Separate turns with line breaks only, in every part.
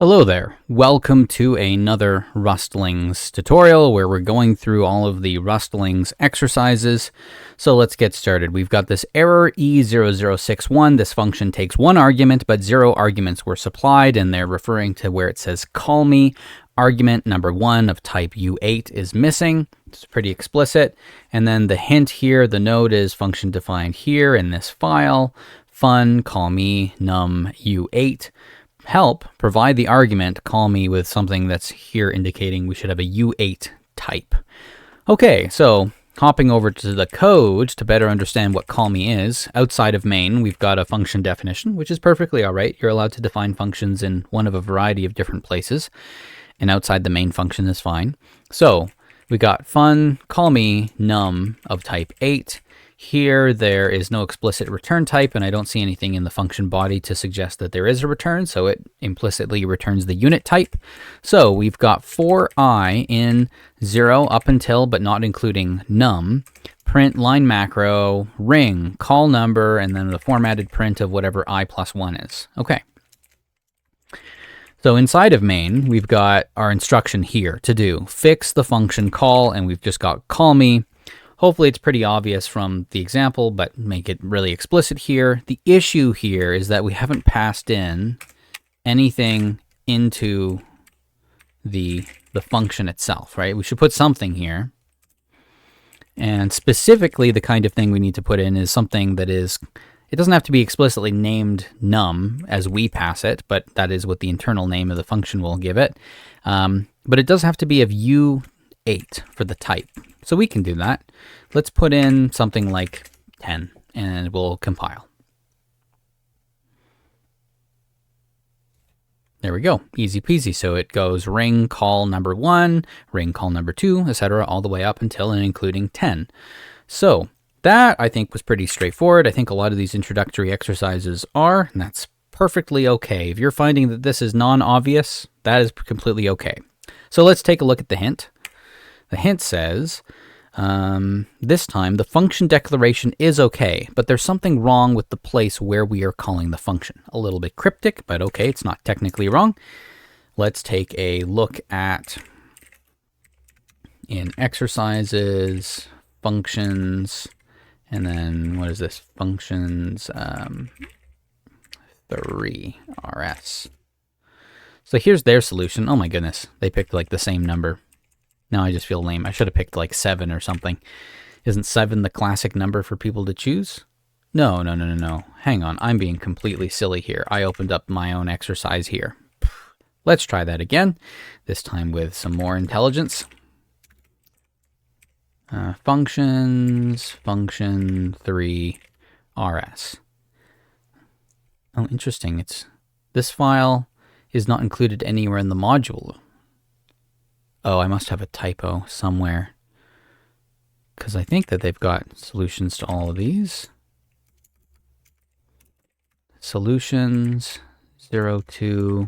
Hello there. Welcome to another Rustlings tutorial where we're going through all of the Rustlings exercises. So let's get started. We've got this error E0061. This function takes one argument, but 0 arguments were supplied, and they're referring to where it says call me. Argument number 1 of type U8 is missing. It's pretty explicit. And then the hint here, the node is function defined here in this file. Fun, call me, num U8. Help, provide the argument, call me with something that's here indicating we should have a U8 type. Okay, so hopping over to the code to better understand what call me is, outside of main, we've got a function definition, which is perfectly all right. You're allowed to define functions in one of a variety of different places, and outside the main function is fine. So we got fun, call me, num of type 8. Here, there is no explicit return type, and I don't see anything in the function body to suggest that there is a return, so it implicitly returns the unit type. So we've got for I in 0 up until, but not including num, print line macro, ring, call number, and then the formatted print of whatever I plus 1 is. Okay. So inside of main, we've got our instruction here to do fix the function call, and we've just got call me. Hopefully it's pretty obvious from the example, but make it really explicit here. The issue here is that we haven't passed in anything into the function itself, right? We should put something here. And specifically, the kind of thing we need to put in is something that is, it doesn't have to be explicitly named num as we pass it, but that is what the internal name of the function will give it. But it does have to be of U8 for the type. So we can do that. Let's put in something like 10 and we'll compile. There we go, easy peasy. So it goes ring call number 1, ring call number 2, etc., all the way up until and including 10. So that I think was pretty straightforward. I think a lot of these introductory exercises are, and that's perfectly okay. If you're finding that this is non-obvious, that is completely okay. So let's take a look at the hint. The hint says, this time the function declaration is okay, but there's something wrong with the place where we are calling the function. A little bit cryptic, but okay, it's not technically wrong. Let's take a look at in exercises, functions, and then what is this? Functions 3 RS. So here's their solution. Oh my goodness, they picked like the same number. Now I just feel lame. I should have picked like 7 or something. Isn't 7 the classic number for people to choose? No. Hang on. I'm being completely silly here. I opened up my own exercise here. Let's try that again. This time with some more intelligence. Functions, function 3 RS. Oh, interesting. This file is not included anywhere in the module. Oh, I must have a typo somewhere, because I think that they've got solutions to all of these. Solutions 02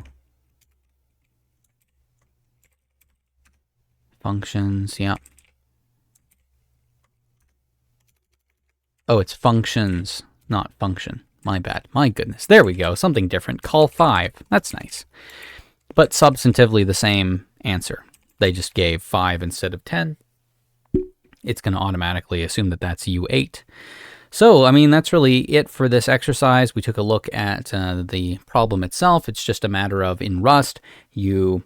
functions, yeah. Oh, it's functions, not function. My bad. My goodness. There we go. Something different. Call 5. That's nice. But substantively the same answer. They just gave 5 instead of 10. It's going to automatically assume that that's U8. So, I mean, that's really it for this exercise. We took a look at the problem itself. It's just a matter of, in Rust, you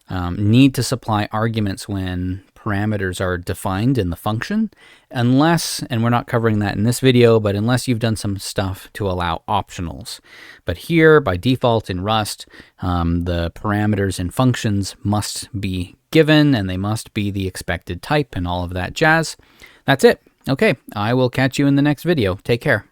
need to supply arguments when parameters are defined in the function, unless, and we're not covering that in this video, but unless you've done some stuff to allow optionals. But here, by default in Rust, the parameters in functions must be given, and they must be the expected type and all of that jazz. That's it. Okay, I will catch you in the next video. Take care.